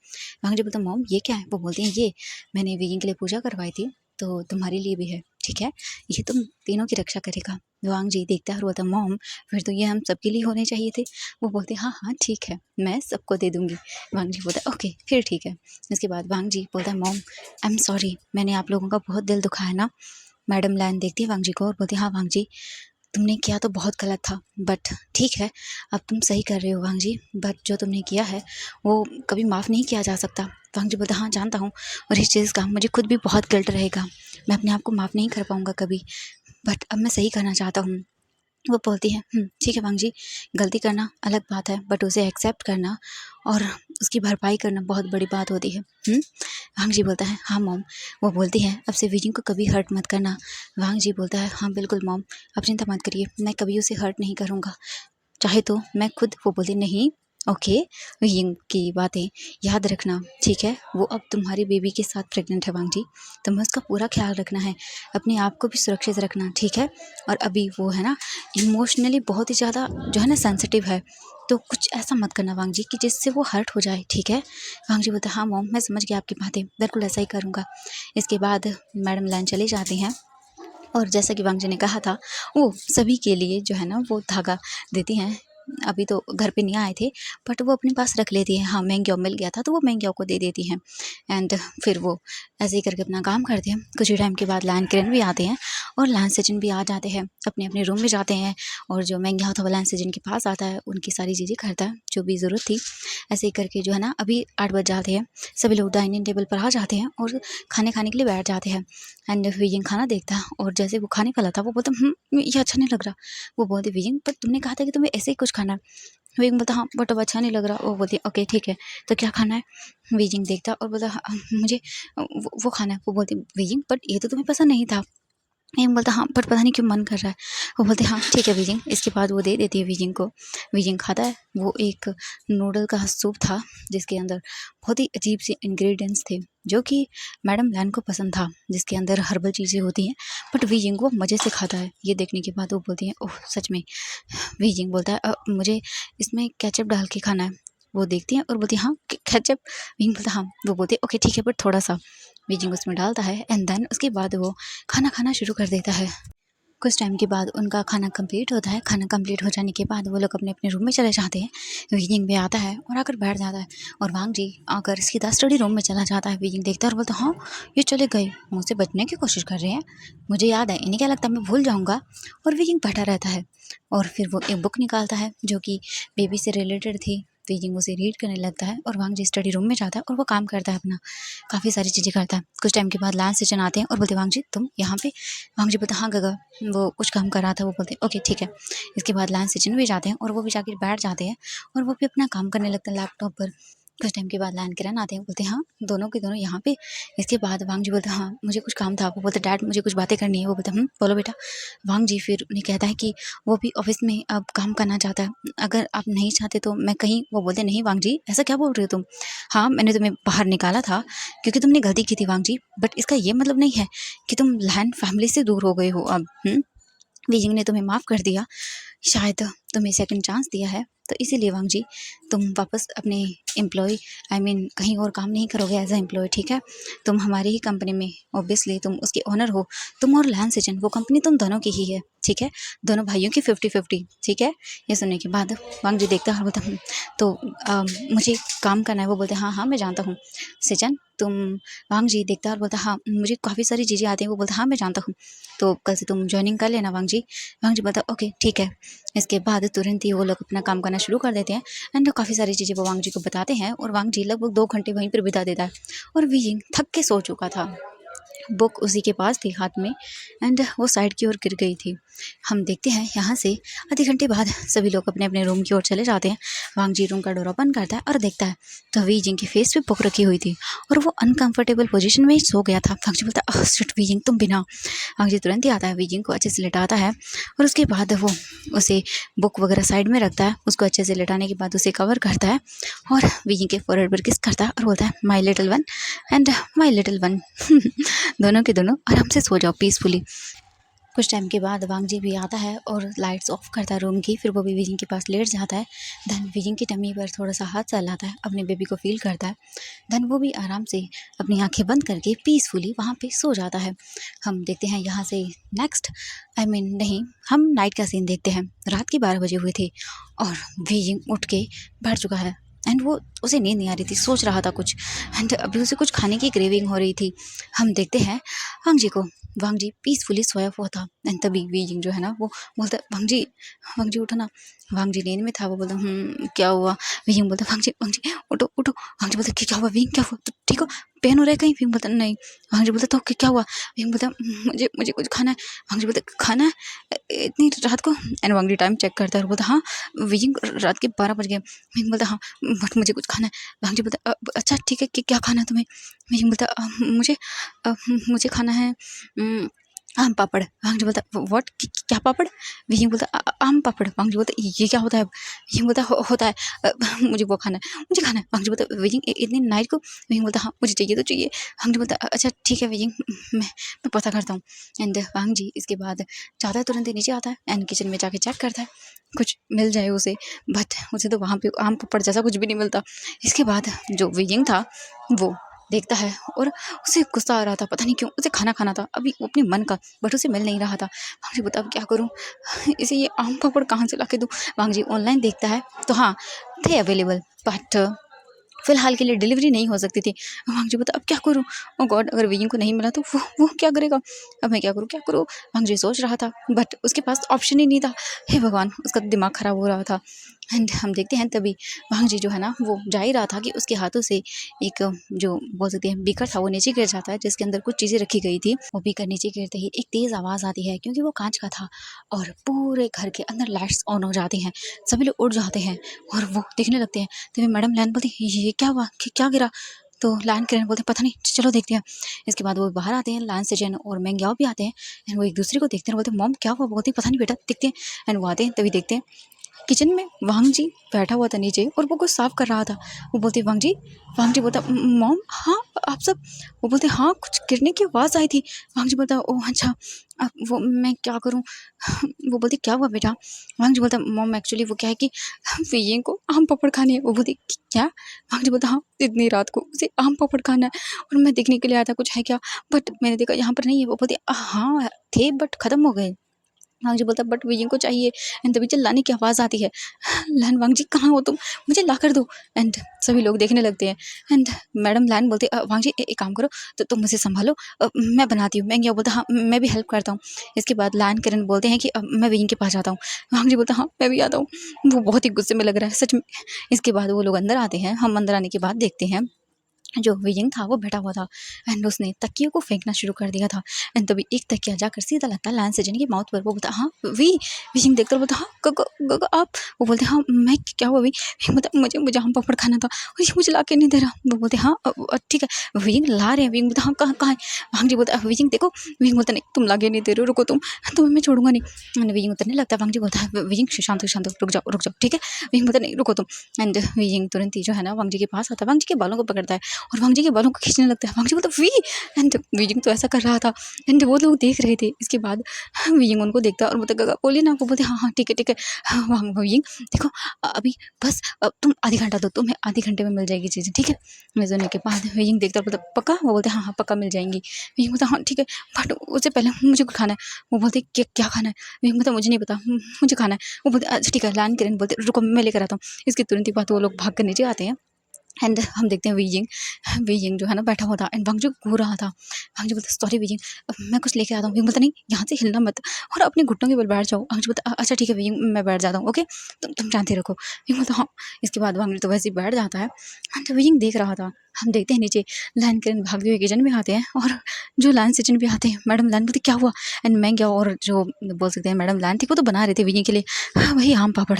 वांग जी बोलता है मॉम ये क्या है? वो बोलती है ये मैंने वीजिंग के लिए पूजा करवाई थी, तो तुम्हारे लिए भी है, ठीक है? ये तुम तीनों की रक्षा करेगा। वांग जी देखता है और बोलता है मॉम फिर तो ये हम सबके लिए होने चाहिए थे। वो बोलते हैं हाँ हाँ ठीक है, मैं सबको दे दूँगी। वांग जी बोलता है ओके फिर ठीक है। इसके बाद वांग जी बोलता है मॉम आई एम सॉरी, मैंने आप लोगों का बहुत दिल दुखाया ना। मैडम लाइन देखती है वांग जी को और बोलती है हाँ वांग जी, तुमने किया तो बहुत गलत था, बट ठीक है अब तुम सही कर रहे हो वांग जी, बट जो तुमने किया है वो कभी माफ़ नहीं किया जा सकता। वांग जी बोलता हाँ जानता हूँ, और इस चीज़ का मुझे खुद भी बहुत गिल्ट रहेगा, मैं अपने आप को माफ़ नहीं कर पाऊँगा कभी, बट अब मैं सही करना चाहता हूँ। वो बोलती है ठीक है वांग जी, गलती करना अलग बात है, बट उसे एक्सेप्ट करना और उसकी भरपाई करना बहुत बड़ी बात होती है। वांग जी बोलता है हाँ मॉम। वो बोलती है अब से वीजिंग को कभी हर्ट मत करना। वांग जी बोलता है हाँ बिल्कुल मॉम, आप चिंता मत करिए, मैं कभी उसे हर्ट नहीं करूँगा, चाहे तो मैं खुद। वो बोली नहीं ओके, वीजिंग की बातें याद रखना, ठीक है? वो अब तुम्हारी बेबी के साथ प्रेग्नेंट है वांग जी, तुम्हें उसका पूरा ख्याल रखना है, अपने आप को भी सुरक्षित रखना, ठीक है? और अभी वो है ना इमोशनली बहुत ही ज़्यादा जो है ना सेंसिटिव है, तो कुछ ऐसा मत करना वांग जी कि जिससे वो हर्ट हो जाए, ठीक है? वांग जी बोलता है हाँ मॉम मैं समझ गया आपकी बातें, बिल्कुल ऐसा ही करूँगा। इसके बाद मैडम लाइन चली जाती हैं और जैसा कि वांग जी ने कहा था वो सभी के लिए जो है ना वो धागा देती हैं। अभी तो घर पे नहीं आए थे, बट वो अपने पास रख लेती हैं। हाँ मेंग्यो मिल गया था तो वो मेंग्यो को दे देती हैं एंड फिर वो ऐसे ही करके अपना काम करते हैं। कुछ ही टाइम के बाद लायन किरण भी आते हैं और लायन सचिन भी आ जाते हैं, अपने अपने रूम में जाते हैं और जो मेंग्या होता है वो लायन सचिन के पास आता है, उनकी सारी चीज़ें करता है जो भी ज़रूरत थी। ऐसे ही करके जो है ना अभी 8 बज जाते हैं, सभी लोग डाइनिंग टेबल पर आ जाते हैं और खाने खाने के लिए बैठ जाते हैं। एंड विजिंग खाना देखता है और जैसे वो खाने वाला था वो बोलता ये अच्छा नहीं लग रहा। वो बोलती विजिंग पर तुमने कहा था कि तुम्हें ऐसे ही कुछ खाना है। विजिंग बोलता हाँ बट अब अच्छा नहीं लग रहा। वो बोलती ओके ठीक है तो क्या खाना है? विजिंग देखता और बोलता हाँ, मुझे वो खाना है। वो बोलती विजिंग बट ये तो तुम्हें पसंद नहीं था। विजिंग बोलता हाँ बट पता नहीं क्यों मन कर रहा है। वो बोलते हाँ ठीक है विजिंग। इसके बाद वो दे देती है विजिंग को। विजिंग खाता है। वो एक नूडल का सूप था जिसके अंदर बहुत ही अजीब सी इंग्रेडिएंट्स थे जो कि मैडम लैन को पसंद था, जिसके अंदर हर्बल चीज़ें होती हैं, बट विजिंग वो मज़े से खाता है। ये देखने के बाद वो बोलती है ओह सच में। विजिंग बोलता है मुझे इसमें केचप डाल के खाना है। वो देखती हैं और बोलती है हाँ केचप। विजिंग बोलता हाँ। वो बोलती है ओके ठीक है बट थोड़ा सा। विजिंग उसमें डालता है एंड देन उसके बाद वो खाना खाना शुरू कर देता है। कुछ टाइम के बाद उनका खाना कंप्लीट होता है। खाना कंप्लीट हो जाने के बाद वो लोग अपने अपने रूम में चले जाते हैं। विजिंग भी आता है और आकर बैठ जाता है और वांग जी आकर सीधा स्टडी रूम में चला जाता है। विजिंग देखता है और बोलता हाँ ये चले गए, मुझसे बचने की कोशिश कर रहे हैं, मुझे याद है, इन्हें क्या लगता है मैं भूल जाऊँगा। और विजिंग बैठा रहता है और फिर वो एक बुक निकालता है जो कि बेबी से रिलेटेड थी। विजिंग उसे रीड करने लगता है और वांग जी स्टडी रूम में जाता है और वो काम करता है अपना, काफ़ी सारी चीज़ें करता है। कुछ टाइम के बाद लांस सचिन आते हैं और बोलते वांग जी तुम यहाँ पे? वांग जी बोलते हाँ गगा, वो कुछ काम कर रहा था। वो बोलते ओके ठीक है। इसके बाद लायन सचिन भी जाते हैं और वो भी जाकर बैठ जाते हैं और वो भी अपना काम करने लगते हैं लैपटॉप पर। कुछ टाइम के बाद लायन किरण आते हैं, बोलते हैं हाँ दोनों के दोनों यहाँ पे। इसके बाद वांग जी बोलते हैं हाँ मुझे कुछ काम था। वो बोलते डैड मुझे कुछ बातें करनी है। वो बोलते बोलो बेटा। वांग जी फिर उन्हें कहता है कि वो भी ऑफिस में अब काम करना चाहता है, अगर आप नहीं चाहते तो मैं कहीं। वो बोलते नहीं वांग जी ऐसा क्या बोल रहे हो तुम? हाँ मैंने तुम्हें बाहर निकाला था क्योंकि तुमने गलती की थी वांग जी, बट इसका ये मतलब नहीं है कि तुम लायन फैमिली से दूर हो गए हो अब। विजिंग ने तुम्हें माफ़ कर दिया, शायद तुम्हें सेकंड चांस दिया है, तो इसीलिए वांग जी तुम वापस अपने एम्प्लॉय कहीं और काम नहीं करोगे एज ए एम्प्लॉय, ठीक है? तुम हमारी ही कंपनी में, ऑब्वियसली तुम उसके ओनर हो। तुम और लायन सचिन, वो कंपनी तुम दोनों की ही है। ठीक है, दोनों भाइयों की 50-50, ठीक है। ये सुनने के बाद वांग जी देखता है और बोलता तो मुझे काम करना है। वो बोलते हाँ हाँ मैं जानता हूँ सेजन तुम। वांग जी देखता है और बोलता हाँ मुझे काफ़ी सारी चीज़ें आती हैं। वो बोलता हाँ मैं जानता हूँ, तो कल से तुम ज्वाइनिंग कर लेना वांग जी। वांग जी बोलता ओके ठीक है। इसके बाद तुरंत ही वो लोग अपना काम करना शुरू कर देते हैं एंड काफ़ी सारी चीज़ें वो वांग जी को बताते हैं और वांग जी लगभग 2 घंटे वहीं पर बिता देता है। और वीइंग थक के सो चुका था, बुक उसी के पास थी हाथ में एंड वो साइड की ओर गिर गई थी। हम देखते हैं यहाँ से आधे घंटे बाद सभी लोग अपने अपने रूम की ओर चले जाते हैं। वांग जी रूम का डोर ओपन करता है और देखता है तो वी जिंग की फेस पे बुक रखी हुई थी और वो अनकंफर्टेबल पोजीशन में ही सो गया था। वांग जी बोलता है शिट वी जिंग तुम बिना। वांग जी तुरंत ही आता है, वी जिंग को अच्छे से लिटाता है और उसके बाद वो उसे बुक वगैरह साइड में रखता है। उसको अच्छे से लिटाने के बाद उसे कवर करता है और वी जिंग के फोरहेड पर किस करता है और बोलता है my little one and my little one दोनों के दोनों आराम से सो जाओ पीसफुली। कुछ टाइम के बाद वांग जी भी आता है और लाइट्स ऑफ करता है रूम की। फिर वो भी वीजिंग के पास लेट जाता है। धन वीजिंग की टमी पर थोड़ा सा हाथ चलाता है, अपने बेबी को फील करता है। धन वो भी आराम से अपनी आंखें बंद करके पीसफुली वहाँ पे सो जाता है। हम देखते हैं यहाँ से नेक्स्ट नहीं, हम नाइट का सीन देखते हैं। रात के 12 बजे हुए थे और वीजिंग उठ के बैठ चुका है एंड वो उसे नींद नहीं आ रही थी, सोच रहा था कुछ एंड अभी उसे कुछ खाने की क्रेविंग हो रही थी। हम देखते हैं वांग जी को। वांग जी पीसफुली सोया हुआ था एंड तभी वीजिंग जो है ना वो बोलता है वांग जी उठो ना। वांग जी नींद में था, वो बोलता क्या हुआ। वीजिंग बोलता वांग जी उठो उठो। वांग जी बोलता क्या हुआ वीजिंग, क्या हुआ तो ठीक हो, पेन हो रहा है कहीं। वीजिंग बोलता नहीं। वांग जी बोलता तो क्या हुआ। वीजिंग बोलता मुझे कुछ खाना है। वांग जी बोलता खाना है इतनी रात को। And Wang ji time check करता है और बोलता हाँ वीजिंग रात के 12 बज गए। वीजिंग बोलता हाँ बट मुझे कुछ खाना है। वांग जी बोलता अच्छा ठीक है कि क्या खाना है तुम्हें। वीजिंग बोलता मुझे खाना है आम पापड़। वांग जी बोलता व्हाट क्या पापड़। वीजिंग बोलता आम पापड़। वांग जी बोलता ये क्या होता है। वीजिंग बोलता होता है मुझे वो खाना है, मुझे खाना है। वांग जी बोलता वीजिंग इतनी नाइट को। वीजिंग बोलता हाँ मुझे चाहिए तो चाहिए। वांग जी बोलता अच्छा ठीक है वीजिंग मैं पता करता हूँ। एंड वांग जी इसके बाद जाता है, तुरंत ही नीचे आता है एंड किचन में जाके चेक करता है कुछ मिल जाए उसे, बट उसे तो वहाँ पे आम पापड़ जैसा कुछ भी नहीं मिलता। इसके बाद जो वीजिंग था वो देखता है और उसे गुस्सा आ रहा था, पता नहीं क्यों उसे खाना खाना था अभी वो अपने मन का, बट उसे मिल नहीं रहा था। वांग जी बोलता अब क्या करूँ, इसे ये आम पापड़ कहाँ से ला के दूँ। वांग जी ऑनलाइन देखता है तो हाँ थे अवेलेबल, बट फिलहाल के लिए डिलीवरी नहीं हो सकती थी। वांग जी बोलता अब क्या करूँ। ओ गॉड अगर वीजिंग को नहीं मिला तो वो क्या करेगा। अब मैं क्या करूँ। वांग जी सोच रहा था बट उसके पास ऑप्शन ही नहीं था। हे भगवान उसका दिमाग खराब हो रहा था। एंड हम देखते हैं तभी वांग जी जो है ना वो जा ही रहा था कि उसके हाथों से एक जो बोल सकते हैं बीकर था वो नीचे गिर जाता है, जिसके अंदर कुछ चीज़ें रखी गई थी। वो बीकर नीचे गिरते ही एक तेज़ आवाज़ आती है क्योंकि वो कांच का था और पूरे घर के अंदर लाइट्स ऑन हो जाते हैं, सभी लोग उठ जाते हैं और वो देखने लगते हैं। तभी मैडम लैन बोलती ये क्या हुआ, क्या गिरा। तो लान किरण बोलते पता नहीं चलो देखते हैं। इसके बाद वो बाहर आते हैं, लान सेजन और मैंग्याओ भी आते हैं एंड वो एक दूसरे को देखते हैं, बोलते मॉम क्या हुआ। बोलते पता नहीं बेटा देखते हैं। एंड वो आते हैं तभी देखते हैं किचन में वांग जी बैठा हुआ था नीचे और वो कुछ साफ कर रहा था। वो बोलती वांग जी बोलता मॉम हाँ आप सब। वो बोलते हाँ कुछ गिरने की आवाज़ आई थी। वांग जी बोलता ओह अच्छा अब वो मैं क्या करूँ। वो बोलती क्या हुआ बेटा। वांग जी बोलता मॉम एक्चुअली वो क्या है कि वीजिंग को आम पापड़ खाने है। वो बोलती क्या। वांग जी बोलता हाँ इतनी रात को उसे आम पापड़ खाना है और मैं देखने के लिए आया था कुछ है क्या, बट मैंने देखा यहाँ पर नहीं है। वो बोलती हाँ थे बट ख़त्म हो गए। वांग जी बोलता बट वीजिंग को चाहिए। एंड तभी चिल्लाने की आवाज़ आती है, लैन वांग जी कहाँ हो तुम, मुझे ला कर दो। एंड सभी लोग देखने लगते हैं एंड मैडम लैन बोलते वांग जी एक काम करो तो तुम मुझे संभालो, मैं बनाती हूँ। मैं क्या बोलता हाँ मैं भी हेल्प करता हूँ। इसके बाद लैन किरण बोलते हैं कि मैं वीजिंग के पास जाता हूँ। वांग जी बोलता हाँ मैं भी आता हूँ। वो बहुत ही गुस्से में लग रहा है सच में। इसके बाद वो लोग अंदर आते हैं। हम अंदर आने के बाद देखते हैं जो वीजिंग था वो बैठा हुआ था एंड उसने तकियों को फेंकना शुरू कर दिया था। एंड तभी एक तकिया जाकर सीधा लगता है लैन सेजन की माउथ पर। वो बोलता हाँ वीजिंग देखकर बोलता हाँ गग आप। वो बोलते हाँ मैं क्या हुआ वीजिंग बोलता मुझे आम पापड़ खाना था और ये मुझे ला के नहीं दे रहा। वो बोलते हाँ ठीक है। वीजिंग ला रहे हैं। वीजिंग बोलता हाँ कहाँ है। वांग जी बोलता वीजिंग देखो। वीजिंग बोलता नहीं तुम ला के नहीं दे रहे हो, रुको तुम्हें मैं छोड़ूंगा नहीं। वीजिंग उतरने लगता है। वांग जी बोलता है वीजिंग शांत हो रुक जाओ ठीक है। वीजिंग बोलता नहीं रुको तुम। एंड वीजिंग तुरंत ही जो है ना वांग जी के पास आता है, वांग जी के बालों को पकड़ता है और वांग जी के बालों को खींचने लगता है। वांग जी बोलता वी, एंड वीजिंग तो ऐसा कर रहा था एंड वो लोग देख रहे थे। इसके बाद वीजिंग उनको देखता है और बोलता काका बोलिए ना। वो बोलते हाँ हाँ ठीक है। वांग वीजिंग देखो अभी बस तुम आधे घंटा दो, तुम्हें आधे घंटे में मिल जाएगी चीज़ें, ठीक है। मिलने के बाद वीजिंग देखता है, बोलता पक्का। वो बोलते हाँ हाँ पक्का मिल जाएंगी। वीजिंग बोलता हाँ ठीक है, बट उससे पहले मुझे कुछ खाना है। वो बोलते क्या खाना है? वीजिंग बोलता मुझे नहीं पता, मुझे खाना है। वो बोलते अच्छा ठीक है। लान किरण बोलते रुको मैं लेकर आता हूँ। इसके तुरंत ही बाद वो लोग भाग कर नीचे आते हैं एंड हम देखते हैं वीजिंग वीजिंग जो है ना बैठा हुआ था एंड वांगजू घूर रहा था। वांगजू बोलता सॉरी वीजिंग, मैं कुछ लेके आता हूँ। वीजिंग बोलता नहीं यहाँ से हिलना मत और अपने घुटनों के बल बैठ जाओ। वांगजू बोलता अच्छा ठीक है वीजिंग मैं बैठ जाता हूँ, ओके तुम शांति रखो। वीजिंग बोलता हाँ। इसके बाद वांगजू तो वैसे ही बैठ जाता है एंड वीजिंग देख रहा था। हम देखते हैं नीचे लाइन किरण भागते हुए किचन में आते हैं और जो लाइन किचन भी आते हैं। मैडम लाइन बोलते क्या हुआ एंड मैं क्या, और जो बोल सकते हैं मैडम लाइन थी वो तो बना रहे थे वीजिंग के लिए वही आम पापड़।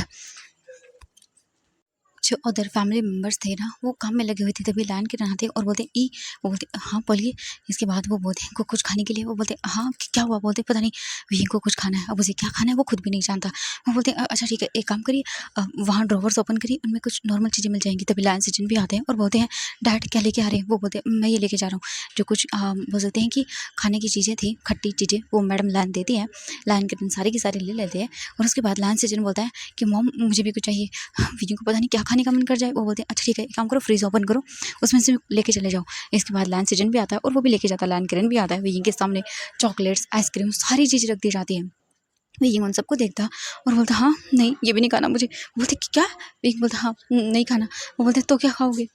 जो अदर फैमिली मेम्बर्स थे ना वो काम में लगे हुए थे, तभी लाइन किरण आते और बोलते ई। वो बोलते हाँ बोलिए। इसके बाद वो बोलते हैं को कुछ खाने के लिए। वो बोलते हाँ क्या हुआ? बोलते पता नहीं वीजिंग को कुछ खाना है। अब उसे क्या खाना है वो खुद भी नहीं जानता। वो बोलते अच्छा ठीक है एक काम करिए वहाँ ड्रॉवर्स ओपन करिए, उनमें कुछ नॉर्मल चीज़ें मिल जाएंगी। तभी लाइन सिजन भी आते हैं और बोलते हैं डैड क्या लेके आ रहे हैं? वो बोलते मैं ये लेके जा रहा हूँ। जो कुछ बोल सकते हैं कि खाने की चीज़ें थी खट्टी चीज़ें वो मैडम लाइन देती हैं। लाइन किरण सारी की सारी ले लेते हैं और उसके बाद लाइन सिजन बोलता है कि मॉम मुझे भी कुछ चाहिए। वीजिंग को पता नहीं क्या खाने का मन कर जाए। वो बोलते हैं अच्छा ठीक है एक काम करो फ्रीज ओपन करो उसमें से लेके चले जाओ। इसके बाद लाइन सीजन भी आता है और वो भी लेके जाता है। लाइन किरण भी आता है। वीजिंग के सामने चॉकलेट्स आइसक्रीम सारी चीज़ें रख दी जाती है। वीजिंग उन सबको देखता और बोलता हाँ नहीं ये भी नहीं खाना मुझे। बोलते क्या? वीजिंग बोलता हाँ नहीं खाना। वो बोलते तो क्या खाओगे?